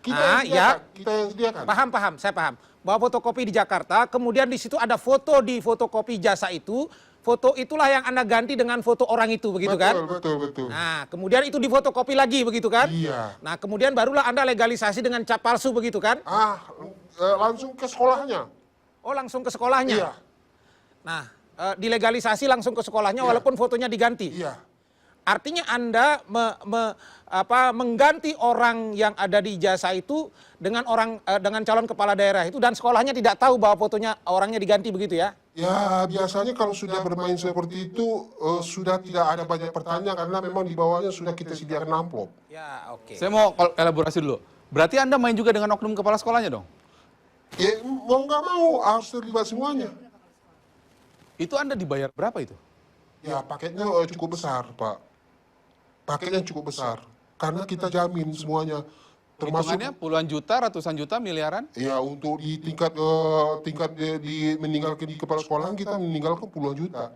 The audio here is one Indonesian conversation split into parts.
Kita yang sediakan, ya. kita yang sediakan. Paham, saya paham. Bahwa fotokopi di Jakarta, kemudian di situ ada foto di fotokopi ijazah itu, foto itulah yang Anda ganti dengan foto orang itu, begitu kan? Betul. Nah, kemudian itu difotokopi lagi, begitu kan? Iya. Nah, kemudian barulah Anda legalisasi dengan cap palsu, begitu kan? Langsung ke sekolahnya. Oh, langsung ke sekolahnya? Iya. Nah, dilegalisasi langsung ke sekolahnya walaupun fotonya diganti? Iya. Artinya Anda mengganti orang yang ada di ijazah itu dengan calon kepala daerah itu, dan sekolahnya tidak tahu bahwa fotonya orangnya diganti, begitu ya? Ya, biasanya kalau sudah bermain seperti itu sudah tidak ada banyak pertanyaan karena memang di bawahnya sudah kita sediakan amplop. Ya, oke. Saya mau elaborasi dulu. Berarti Anda main juga dengan oknum kepala sekolahnya dong? Ya, mau nggak mau harus terlibat semuanya. Itu Anda dibayar berapa itu? Ya, paketnya cukup besar, Pak. Paketnya cukup besar. Karena kita jamin semuanya. Termasuk Hitungannya puluhan juta, ratusan juta, miliaran? ya untuk di tingkat meninggalkan di kepala sekolah kita meninggalkan puluhan juta.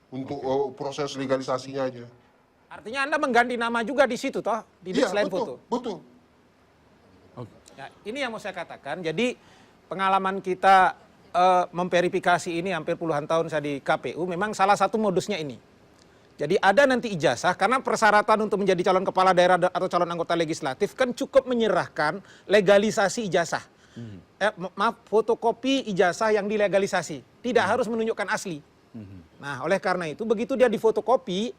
Untuk proses legalisasinya aja. Artinya Anda mengganti nama juga di situ, toh? Iya, Selain betul, foto? betul. Ya, ini yang mau saya katakan. Jadi pengalaman kita memverifikasi ini hampir puluhan tahun saya di KPU, memang salah satu modusnya ini. Jadi ada nanti ijazah, karena persyaratan untuk menjadi calon kepala daerah atau calon anggota legislatif kan cukup menyerahkan legalisasi ijazah. Fotokopi ijazah yang dilegalisasi. Tidak harus menunjukkan asli. Nah, oleh karena itu begitu dia difotokopi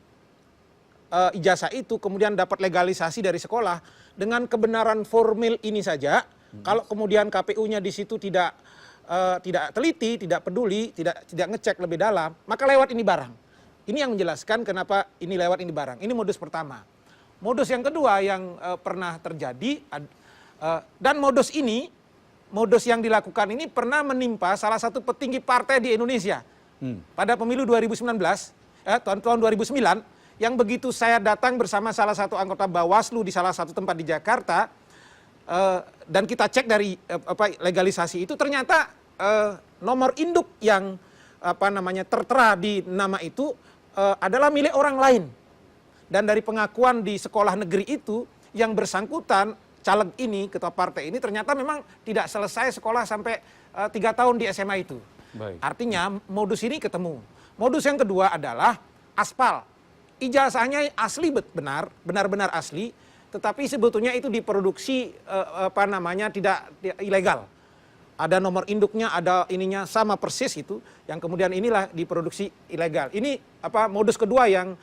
ijazah itu, kemudian dapat legalisasi dari sekolah, dengan kebenaran formil ini saja, kalau kemudian KPU-nya di situ tidak teliti, tidak peduli, tidak ngecek lebih dalam, maka lewat ini barang. Ini yang menjelaskan kenapa ini lewat ini barang. Ini modus pertama. Modus yang kedua yang pernah terjadi, dan modus yang dilakukan ini pernah menimpa salah satu petinggi partai di Indonesia. Pada pemilu 2019, tahun 2009, yang begitu saya datang bersama salah satu anggota Bawaslu di salah satu tempat di Jakarta, dan kita cek dari legalisasi itu, ternyata nomor induk yang tertera di nama itu adalah milik orang lain. Dan dari pengakuan di sekolah negeri itu, yang bersangkutan caleg ini, ketua partai ini, ternyata memang tidak selesai sekolah sampai 3 tahun di SMA itu. Baik. Artinya modus ini ketemu. Modus yang kedua adalah aspal. Ijazahnya asli, benar-benar asli, tetapi sebetulnya itu diproduksi tidak ilegal. Ada nomor induknya, ada ininya sama persis itu, yang kemudian inilah diproduksi ilegal. Ini modus kedua yang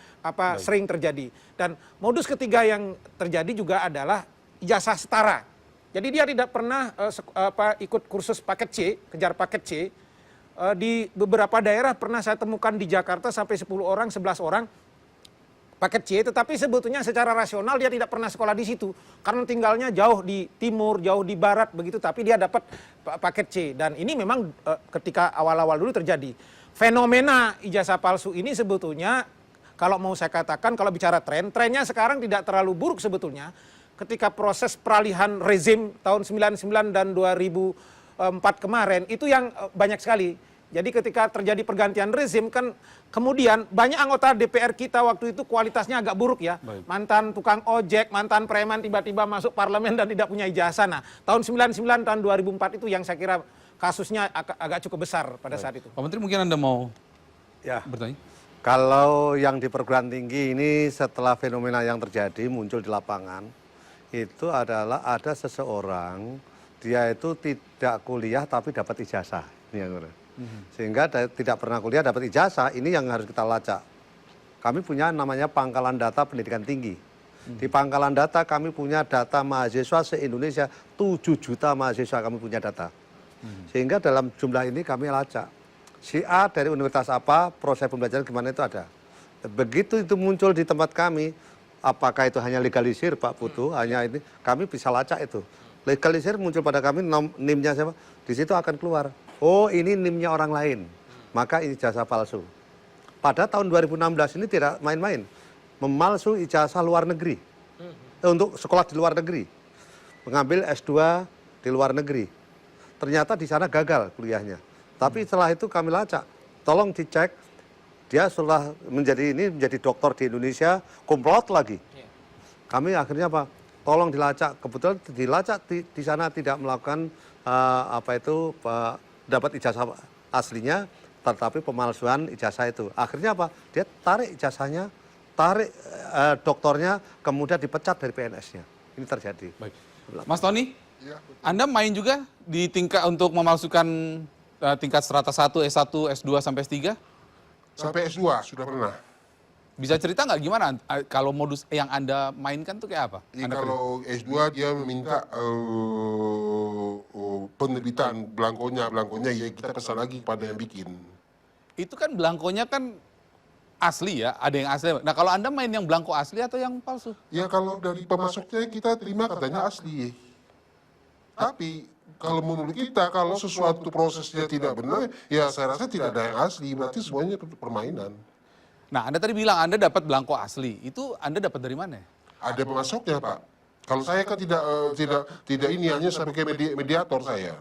sering terjadi. Dan modus ketiga yang terjadi juga adalah ijazah setara. Jadi dia tidak pernah ikut kursus paket C, kejar paket C. Di beberapa daerah pernah saya temukan di Jakarta sampai 10 orang, 11 orang paket C, tetapi sebetulnya secara rasional dia tidak pernah sekolah di situ karena tinggalnya jauh di timur, jauh di barat begitu, tapi dia dapat paket C. Dan ini memang ketika awal-awal dulu terjadi. Fenomena ijazah palsu ini sebetulnya kalau mau saya katakan, kalau bicara trennya sekarang tidak terlalu buruk sebetulnya. Ketika proses peralihan rezim tahun 99 dan 2004 kemarin itu yang banyak sekali. Jadi ketika terjadi pergantian rezim kan kemudian banyak anggota DPR kita waktu itu kualitasnya agak buruk ya. Baik. Mantan tukang ojek, mantan preman tiba-tiba masuk parlemen dan tidak punya ijazah. Nah, tahun 99 tahun 2004 itu yang saya kira kasusnya agak cukup besar pada saat itu. Pak Menteri, mungkin Anda mau Ya, bertanya? kalau yang di perguruan tinggi ini setelah fenomena yang terjadi muncul di lapangan, itu adalah ada seseorang, dia itu tidak kuliah tapi dapat ijazah. Ini yang sehingga tidak pernah kuliah dapat ijazah, ini yang harus kita lacak. Kami punya namanya pangkalan data pendidikan tinggi. Di pangkalan data kami punya data mahasiswa se-Indonesia, 7 juta mahasiswa kami punya data. Sehingga dalam jumlah ini kami lacak. Si A dari universitas apa, proses pembelajaran gimana itu ada. Begitu itu muncul di tempat kami, apakah itu hanya legalisir Pak Putu, hanya ini, kami bisa lacak itu. Legalisir muncul pada kami, NIM-nya siapa, di situ akan keluar. Oh ini NIM-nya orang lain, maka ini ijazah palsu. Pada tahun 2016 ini tidak main-main, memalsu ijazah luar negeri, untuk sekolah di luar negeri, mengambil S2 di luar negeri. Ternyata di sana gagal kuliahnya. Tapi setelah itu kami lacak, tolong dicek, dia setelah menjadi dokter di Indonesia, komplot lagi. Kami akhirnya apa? tolong dilacak. Kebetulan dilacak di sana tidak melakukan dapat ijazah aslinya, tetapi pemalsuan ijazah itu. Akhirnya apa? Dia tarik ijazahnya, tarik doktornya, kemudian dipecat dari PNS-nya. Ini terjadi. Baik. Mas Tony, Ya, Anda main juga di tingkat untuk memalsukan tingkat strata 1, S1, S2 sampai S3? sampai S2 sudah pernah. Bisa cerita nggak gimana kalau modus yang Anda mainkan tuh kayak apa? Jadi Anda kalau S2 dia meminta penerbitan belangkonya ya kita pesan lagi kepada yang bikin. itu kan belangkonya kan asli ya, ada yang asli. Nah kalau Anda main yang belangko asli atau yang palsu? Ya kalau dari pemasoknya kita terima katanya asli. Tapi kalau menurut kita kalau sesuatu prosesnya tidak benar, ya saya rasa tidak ada yang asli, berarti semuanya permainan. Nah Anda tadi bilang Anda dapat belangko asli, itu Anda dapat dari mana? Ada pemasoknya Pak. Kalau saya kan tidak ini hanya sebagai mediator saya.